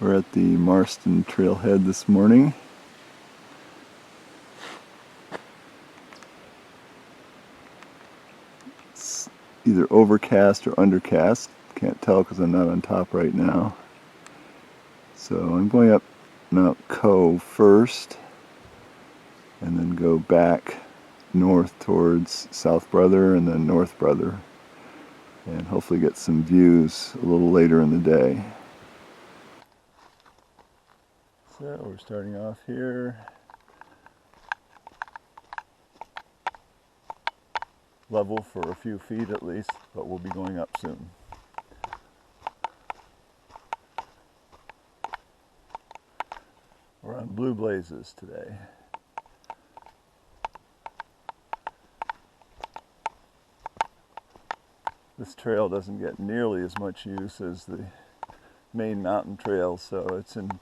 We're at the Marston trailhead this morning. It's either overcast or undercast. Can't tell because I'm not on top right now. So I'm going up Mount Coe first and then go back north towards South Brother and then North Brother, and hopefully get some views a little later in the day. So we're starting off here. Level for a few feet at least, but we'll be going up soon. We're on Blue Blazes today. This trail doesn't get nearly as much use as the main mountain trails, so it's in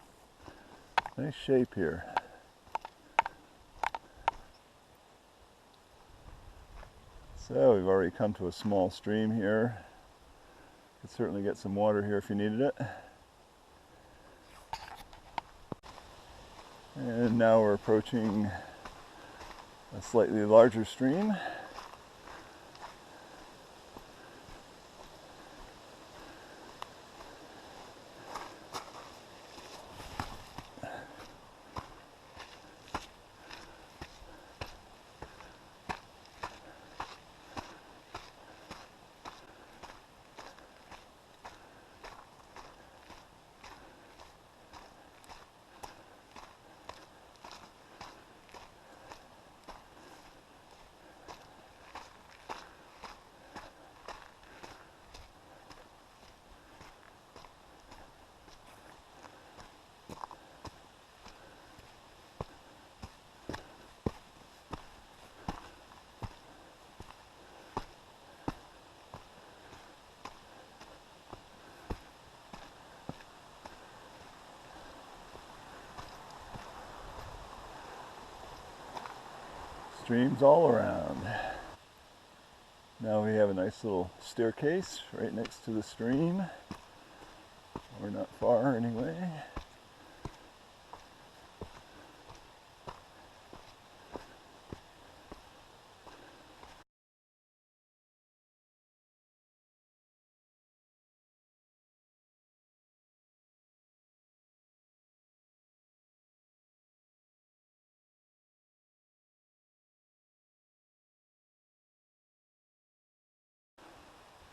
nice shape here. So we've already come to a small stream here. Could certainly get some water here if you needed it. And now we're approaching a slightly larger stream. Streams all around. Now we have a nice little staircase right next to the stream. We're not far anyway.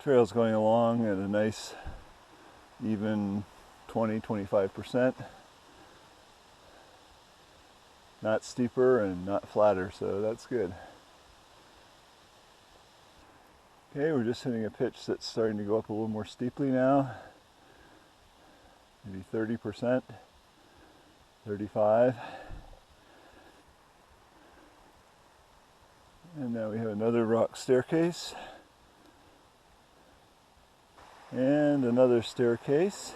Trail's going along at a nice even 20-25%. Not steeper and not flatter, so that's good. Okay, we're just hitting a pitch that's starting to go up a little more steeply now. Maybe 30%, 35%. And now we have another rock staircase. And another staircase.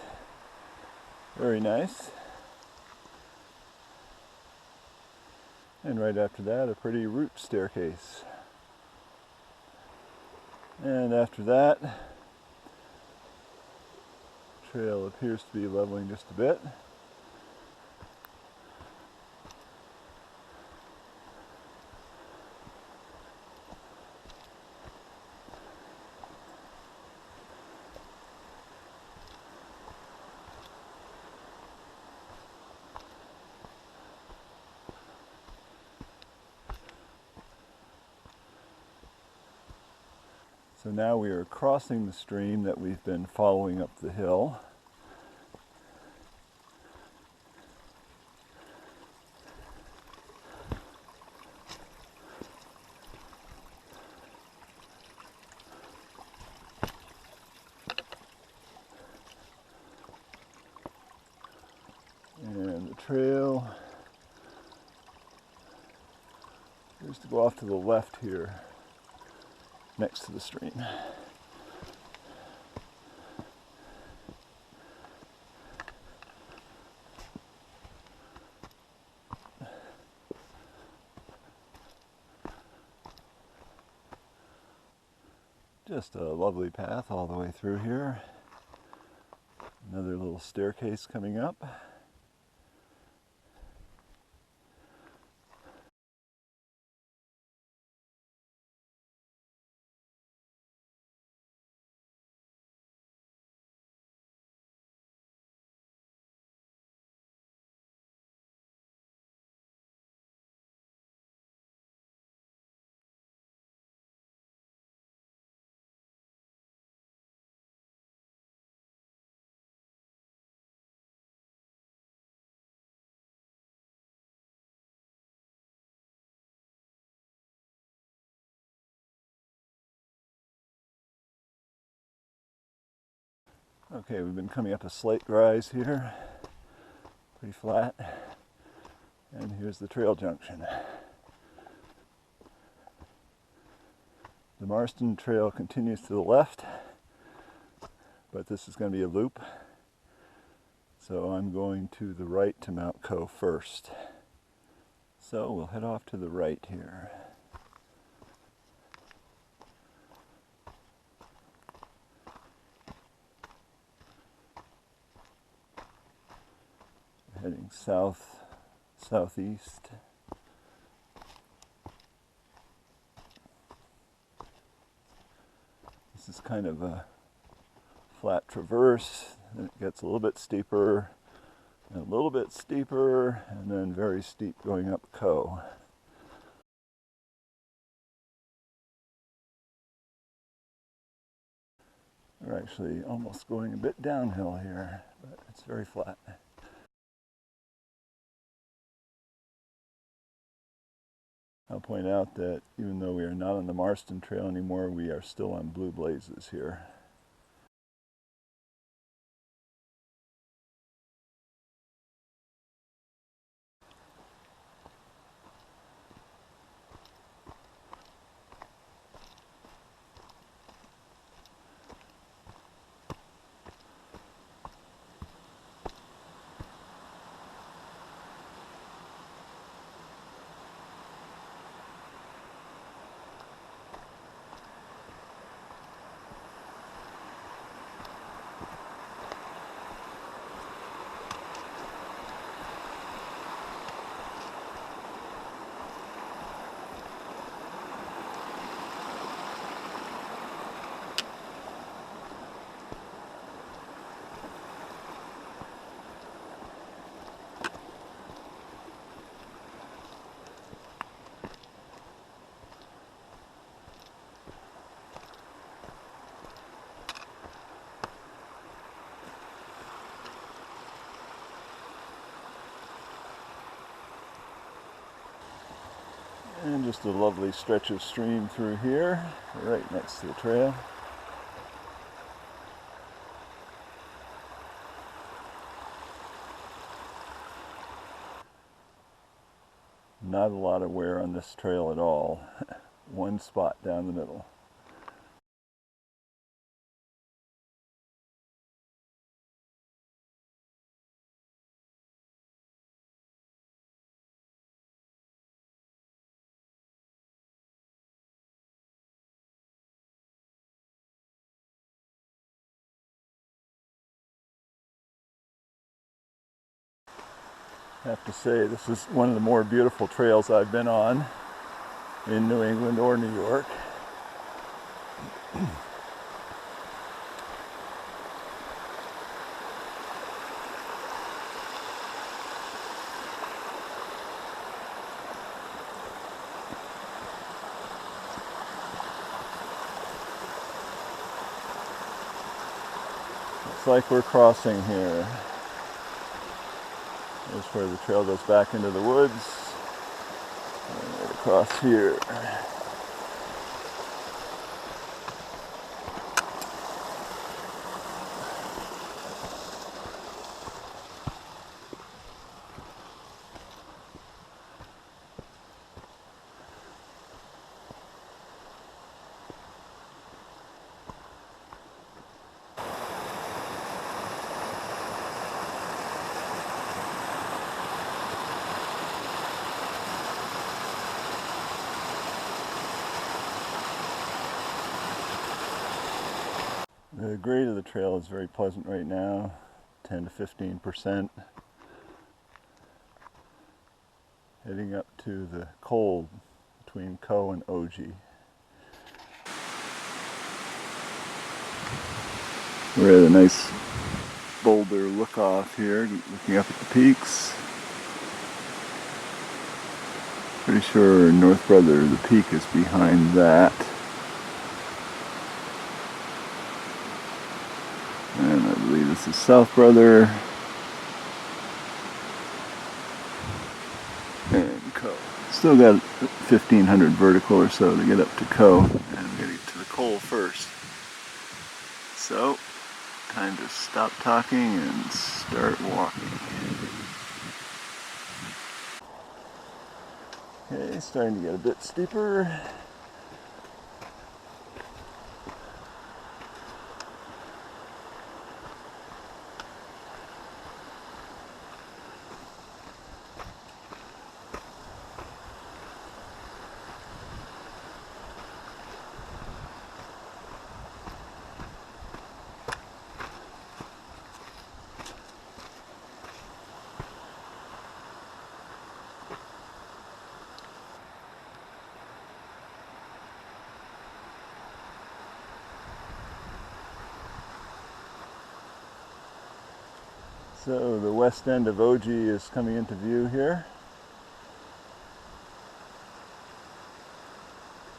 Very nice. And right after that, a pretty root staircase. And after that, trail appears to be leveling just a bit. So now we are crossing the stream that we've been following up the hill. And the trail appears to go off to the left here, next to the stream. Just a lovely path all the way through here. Another little staircase coming up. Okay, we've been coming up a slight rise here, pretty flat, and here's the trail junction. The Marston Trail continues to the left, but this is going to be a loop, so I'm going to the right to Mount Coe first. So we'll head off to the right here. Heading southeast. This is kind of a flat traverse, then it gets a little bit steeper, and a little bit steeper, and then very steep going up Coe. We're actually almost going a bit downhill here, but it's very flat. I'll point out that even though we are not on the Marston Trail anymore, we are still on Blue Blazes here. And just a lovely stretch of stream through here, right next to the trail. Not a lot of wear on this trail at all. One spot down the middle. I have to say, this is one of the more beautiful trails I've been on in New England or New York. Looks like we're crossing here. Here's where the trail goes back into the woods, and right across here. The grade of the trail is very pleasant right now. 10 to 15%. Heading up to the cold between Coe and OG. We're at a nice boulder look off here, looking up at the peaks. Pretty sure North Brother, the peak, is behind that. And I believe this is South Brother. And Coe. Still got 1,500 vertical or so to get up to Coe. And I'm getting to the coal first. So, time to stop talking and start walking. Okay, starting to get a bit steeper. So the west end of OG is coming into view here.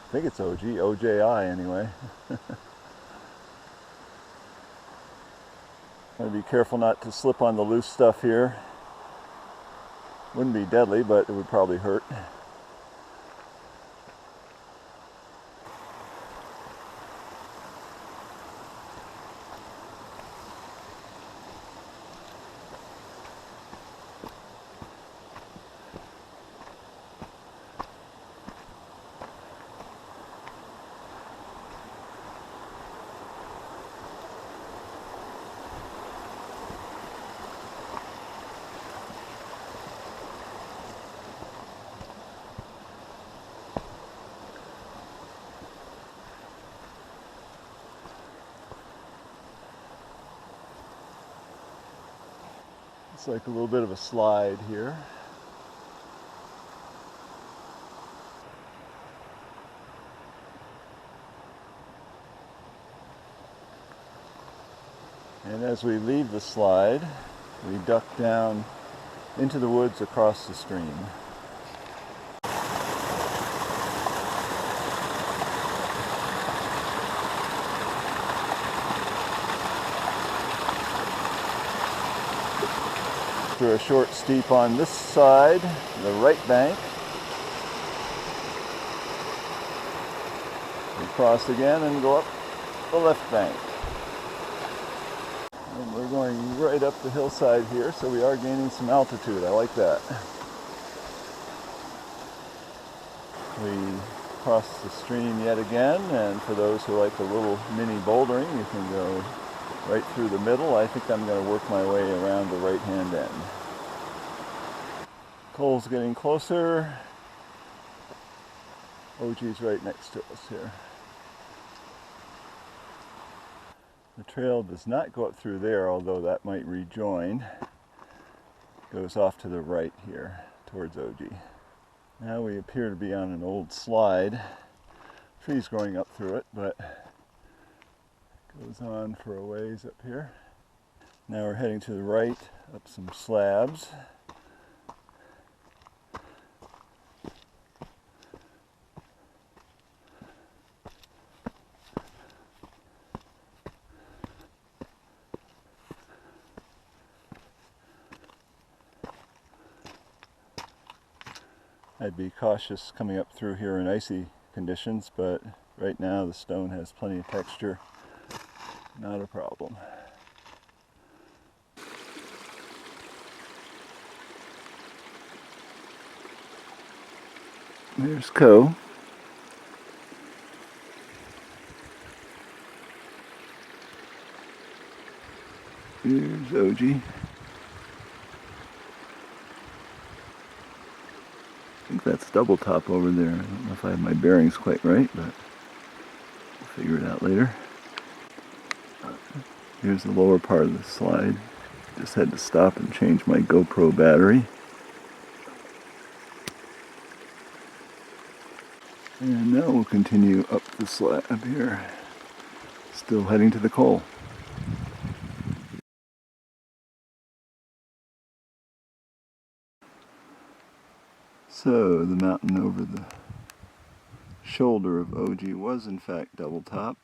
I think it's OG, OJI anyway. Gotta be careful not to slip on the loose stuff here. Wouldn't be deadly, but it would probably hurt. It's like a little bit of a slide here. And as we leave the slide, we duck down into the woods across the stream. After a short steep on this side, the right bank, we cross again and go up the left bank. And we're going right up the hillside here, so we are gaining some altitude. I like that. We cross the stream yet again, and for those who like a little mini bouldering, you can go right through the middle. I think I'm going to work my way around the right-hand end. Cole's getting closer. OG's right next to us here. The trail does not go up through there, although that might rejoin. It goes off to the right here, towards OG. Now we appear to be on an old slide. Trees growing up through it, but goes on for a ways up here. Now we're heading to the right, up some slabs. I'd be cautious coming up through here in icy conditions, but right now the stone has plenty of texture. Not a problem. There's Coe. Here's OG. I think that's double top over there. I don't know if I have my bearings quite right, but we'll figure it out later. Here's the lower part of the slide. Just had to stop and change my GoPro battery. And now we'll continue up the slab here. Still heading to the coal. So the mountain over the shoulder of OG was in fact double top.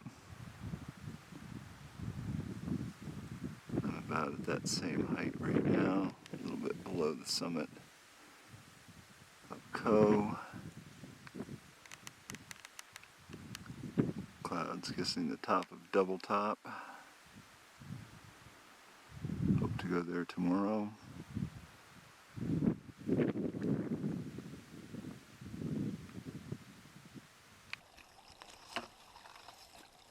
I'm about at that same height right now, a little bit below the summit of Coe. Clouds kissing the top of double top. Hope to go there tomorrow.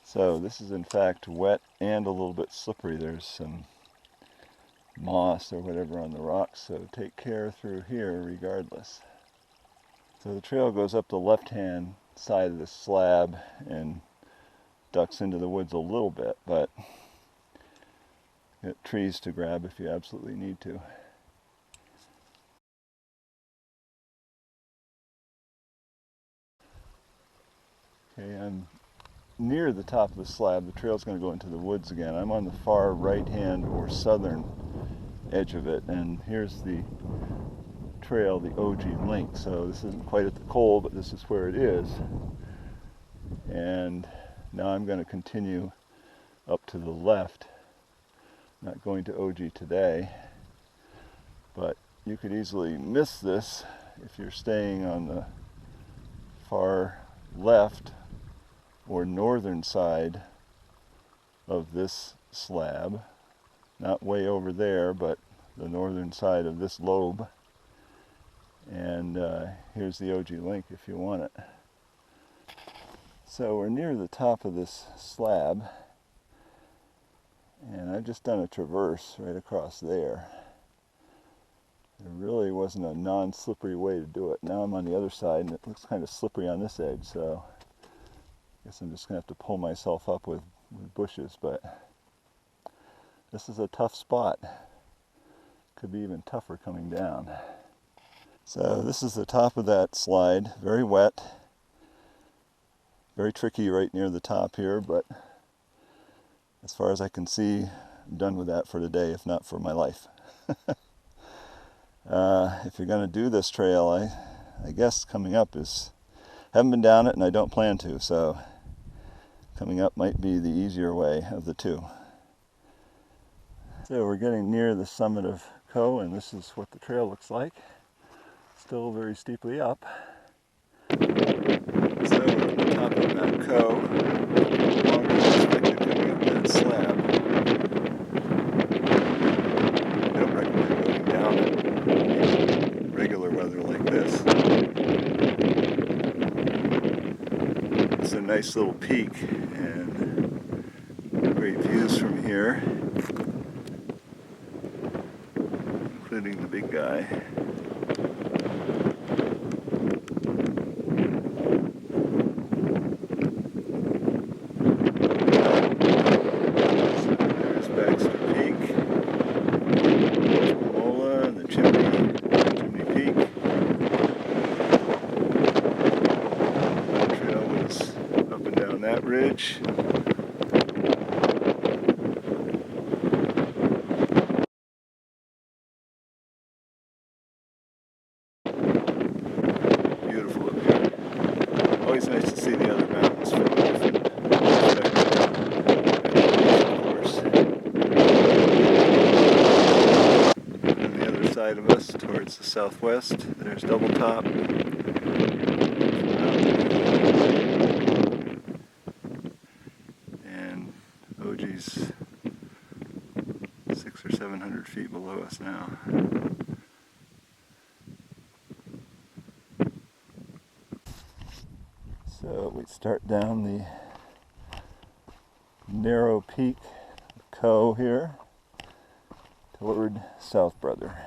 So this is in fact wet and a little bit slippery. There's some moss or whatever on the rocks, so take care through here regardless. So the trail goes up the left-hand side of the slab and ducks into the woods a little bit, but got trees to grab if you absolutely need to. Okay, I'm near the top of the slab. The trail's going to go into the woods again. I'm on the far right-hand or southern edge of it, and here's the trail, the OG link. So this isn't quite at the coal, but this is where it is. And now I'm going to continue up to the left. Not going to OG today, but you could easily miss this if you're staying on the far left or northern side of this slab. Not way over there, but the northern side of this lobe. And here's the OG link if you want it. So we're near the top of this slab, and I've just done a traverse right across there. There really wasn't a non-slippery way to do it. Now I'm on the other side and it looks kind of slippery on this edge, so I guess I'm just going to have to pull myself up with bushes, but this is a tough spot. Could be even tougher coming down. So this is the top of that slide, very wet, very tricky right near the top here, but as far as I can see, I'm done with that for today, if not for my life. If you're going to do this trail, I guess coming up is, haven't been down it and I don't plan to, so coming up might be the easier way of the two. So we're getting near the summit of Coe, and this is what the trail looks like. Still very steeply up. So we're at the top of Mount Coe, longer than expected coming up that slab. I don't recommend going down it in regular weather like this. It's a nice little peak and great views from here, including the big guy. That ridge. Beautiful up here. Always nice to see the other mountains from a different perspective, of course. On the other side of us, towards the southwest, there's Double Top. OG's 600 or 700 feet below us now. So we start down the narrow peak of Coe here toward South Brother.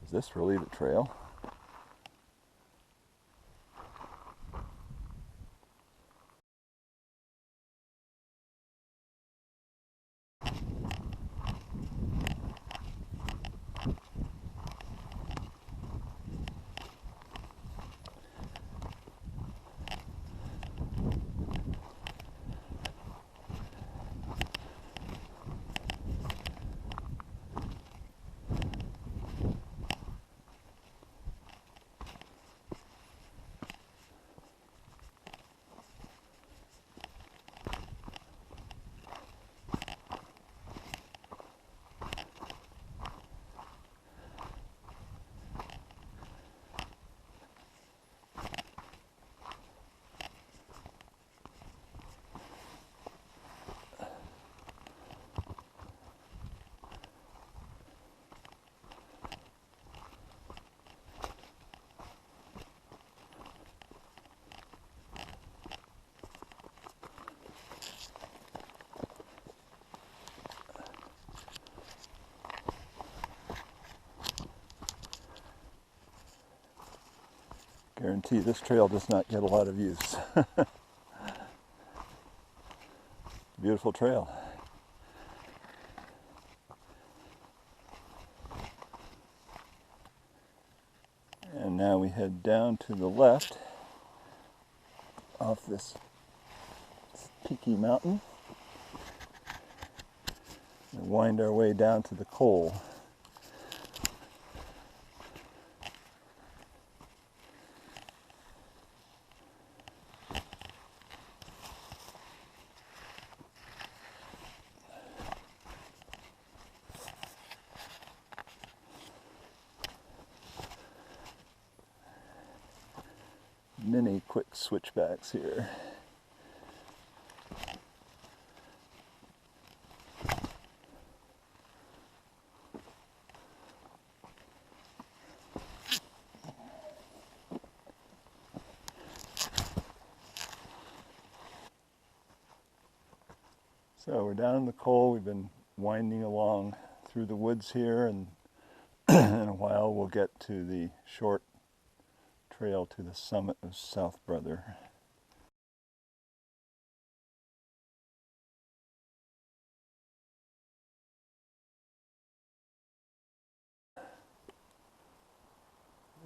Is this really the trail? guarantee this trail does not get a lot of use. Beautiful trail. And now we head down to the left off this peaky mountain and wind our way down to the Coe. Many quick switchbacks here. So we're down in the Coe. We've been winding along through the woods here, and in a while we'll get to the short trail to the summit of South Brother.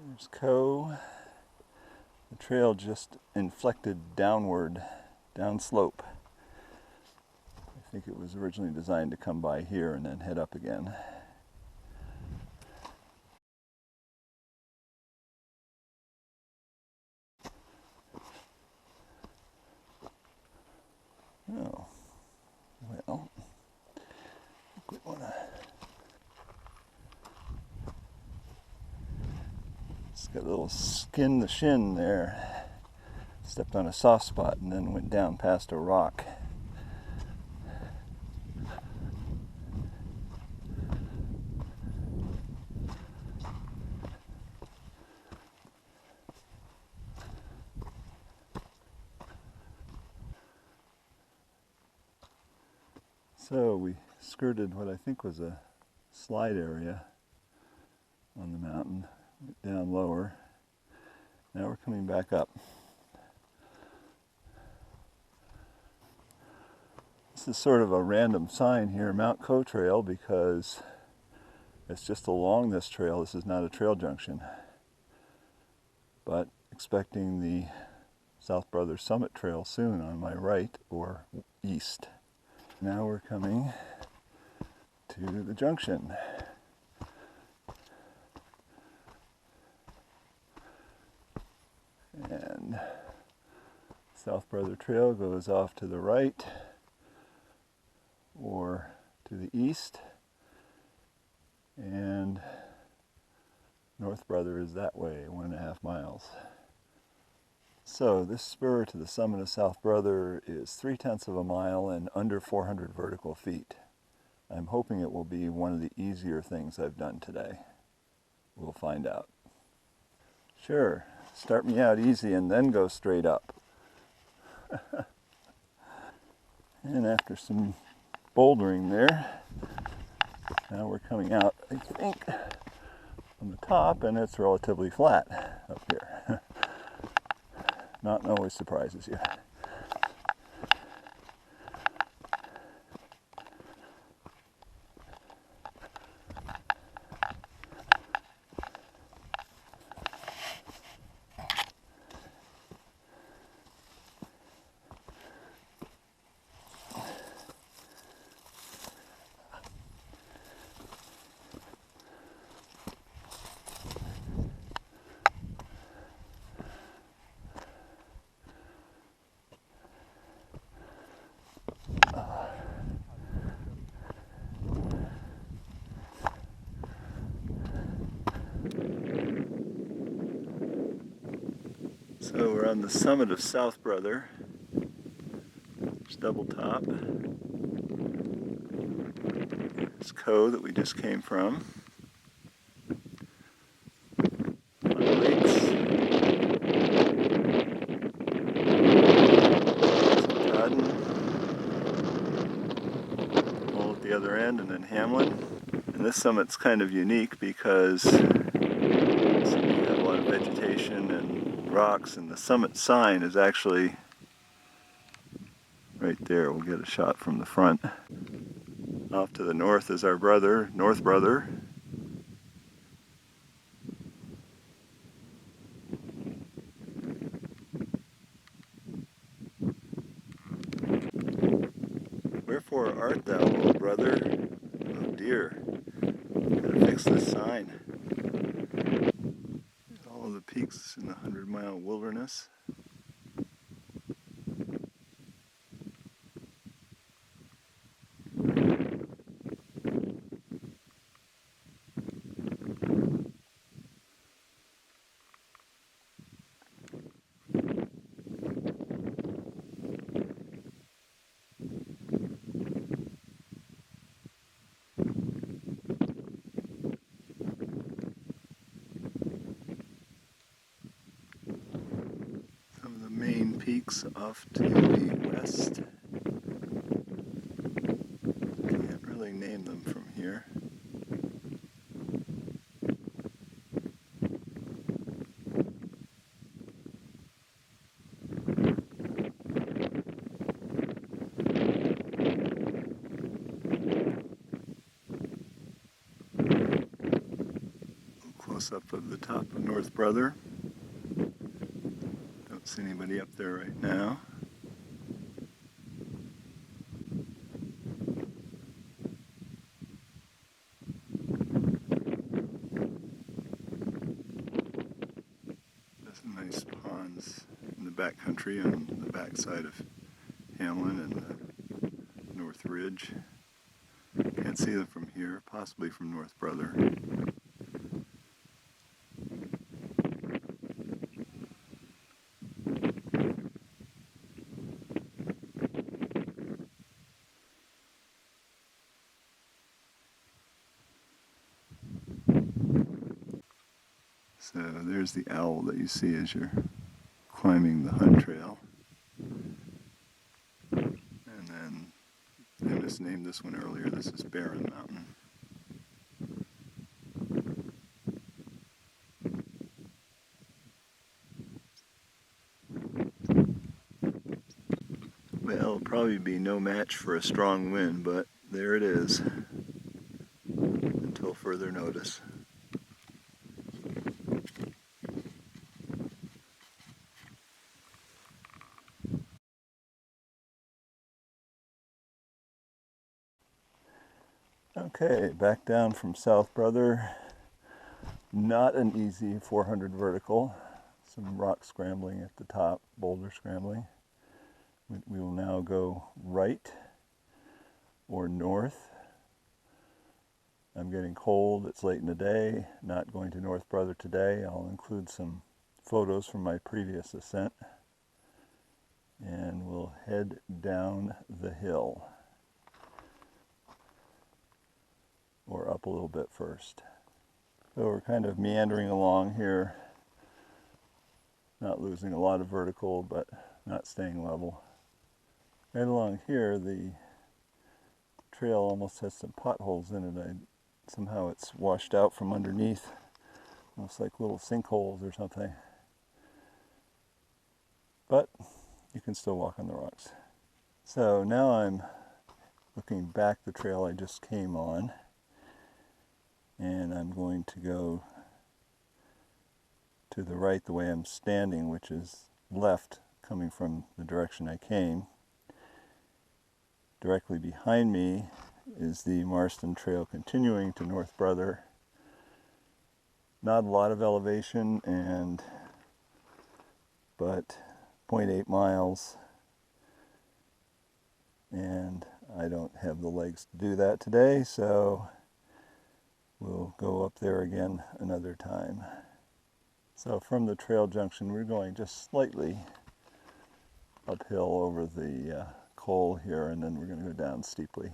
There's Coe. The trail just inflected downward, downslope. I think it was originally designed to come by here and then head up again. Oh, well, I think we want to. It's got a little skin the shin there. Stepped on a soft spot and then went down past a rock. So we skirted what I think was a slide area on the mountain, went down lower. Now we're coming back up. This is sort of a random sign here, Mount Coe Trail, because it's just along this trail. This is not a trail junction. But expecting the South Brother Summit Trail soon on my right or east. Now we're coming to the junction. And South Brother Trail goes off to the right or to the east, and North Brother is that way, 1.5 miles. So this spur to the summit of South Brother is 0.3 of a mile and under 400 vertical feet. I'm hoping it will be one of the easier things I've done today. We'll find out. Sure, start me out easy and then go straight up. And after some bouldering there, now we're coming out, I think, on the top, and it's relatively flat up here. Not always surprises you. So we're on the summit of South Brother. It's double top. It's Coe that we just came from. On the lakes. Katahdin. All at the other end, and then Hamlin. And this summit's kind of unique because you have a lot of vegetation and rocks, and the summit sign is actually right there. We'll get a shot from the front. Off to the north is our brother, North Brother. Wherefore art thou, O brother? Oh dear, gotta fix this sign. All of the peaks in the 100-mile wilderness. Some of the main peaks off to the west. Can't really name them from here. Close up of the top of North Brother. Don't see anybody up there right now. There's some nice ponds in the back country on the back side of Hamlin and the North Ridge. Can't see them from here, possibly from North Brother. So there's the owl that you see as you're climbing the Hunt Trail. And then I misnamed this one earlier. This is Barren Mtn. Well, it'll probably be no match for a strong wind, but there it is until further notice. Okay, back down from South Brother. Not an easy 400 vertical. Some rock scrambling at the top, boulder scrambling. We will now go right or north. I'm getting cold, it's late in the day, not going to North Brother today. I'll include some photos from my previous ascent. And we'll head down the hill. Or up a little bit first. So we're kind of meandering along here, not losing a lot of vertical, but not staying level. Right along here, the trail almost has some potholes in it. Somehow it's washed out from underneath, almost like little sinkholes or something. But you can still walk on the rocks. So now I'm looking back the trail I just came on. And I'm going to go to the right the way I'm standing, which is left, coming from the direction I came. Directly behind me is the Marston Trail continuing to North Brother. Not a lot of elevation, but 0.8 miles. And I don't have the legs to do that today, so we'll go up there again another time. So from the trail junction, we're going just slightly uphill over the col here, and then we're going to go down steeply.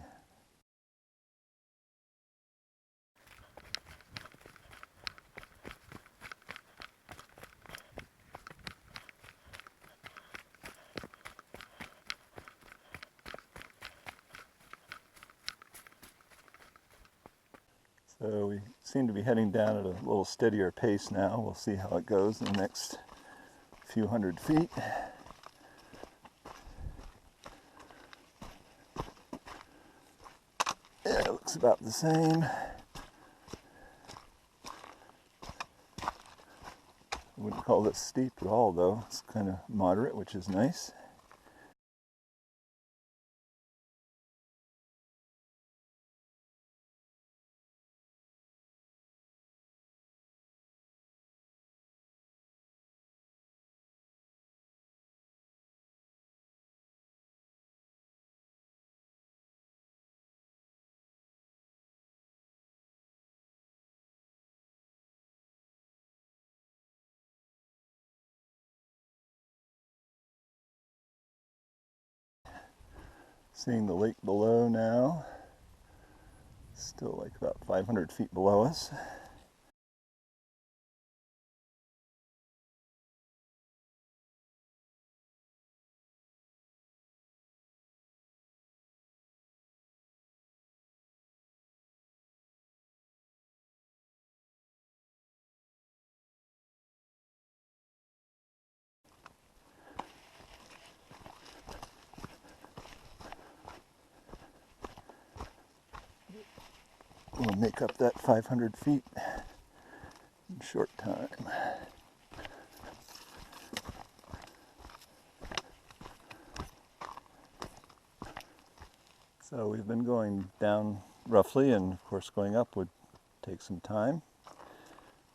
So we seem to be heading down at a little steadier pace now. We'll see how it goes in the next few hundred feet. Yeah, it looks about the same. I wouldn't call this steep at all though. It's kind of moderate, which is nice. Seeing the lake below now. Still like about 500 feet below us. We'll make up that 500 feet in a short time. So we've been going down roughly, and of course going up would take some time.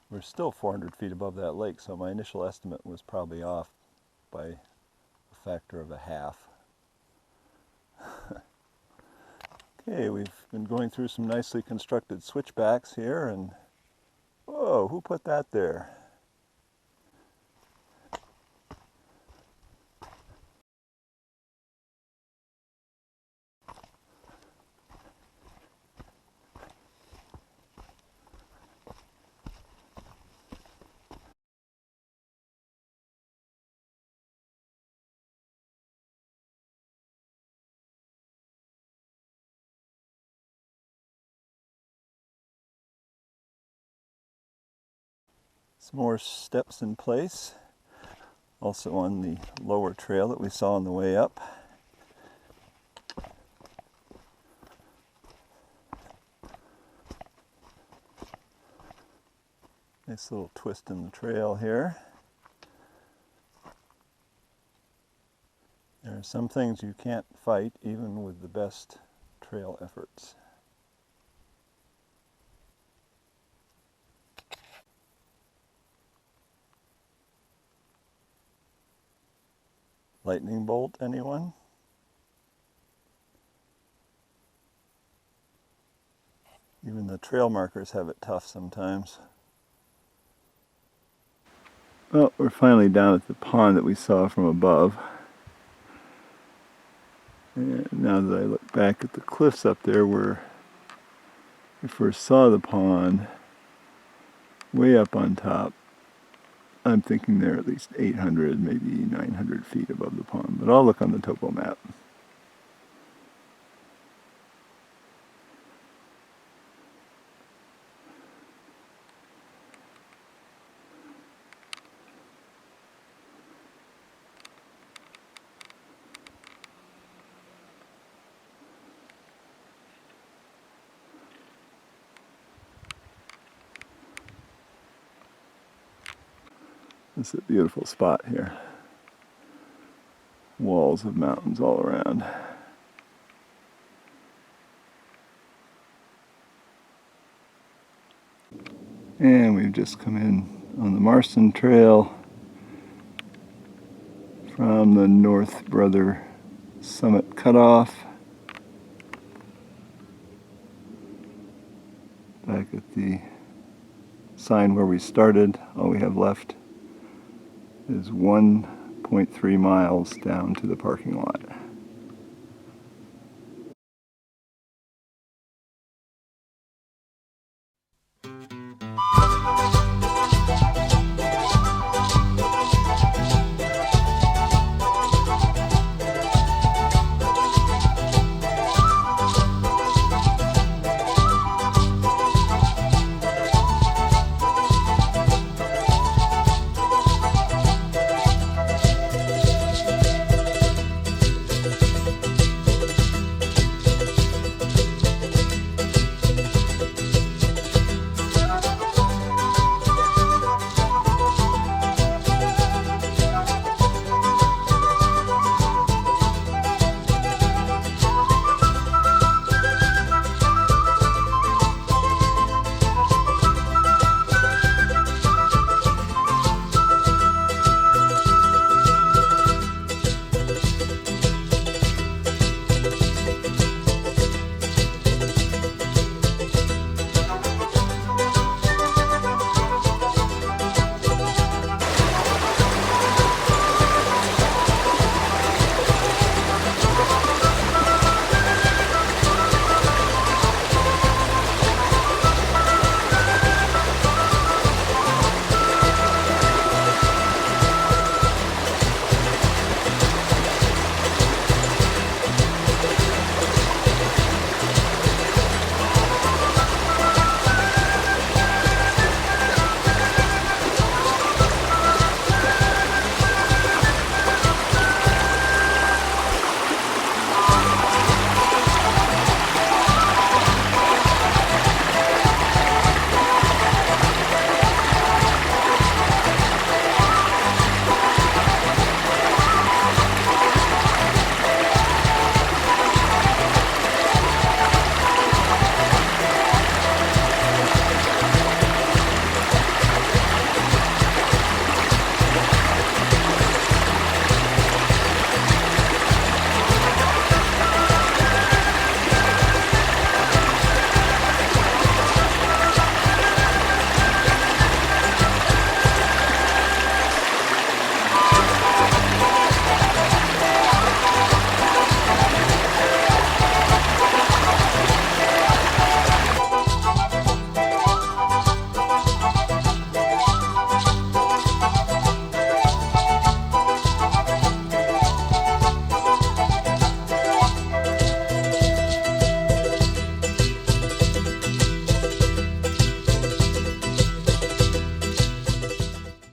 We're still 400 feet above that lake, so my initial estimate was probably off by a factor of a half. Okay, we've been going through some nicely constructed switchbacks here, and whoa, who put that there? Some more steps in place, also on the lower trail that we saw on the way up. Nice little twist in the trail here. There are some things you can't fight even with the best trail efforts. Lightning bolt, anyone? Even the trail markers have it tough sometimes. Well, we're finally down at the pond that we saw from above. And now that I look back at the cliffs up there where we first saw the pond, way up on top, I'm thinking they're at least 800, maybe 900 feet above the pond, but I'll look on the topo map. This is a beautiful spot here. Walls of mountains all around. And we've just come in on the Marston Trail from the North Brother Summit Cutoff. Back at the sign where we started, all we have left is 1.3 miles down to the parking lot.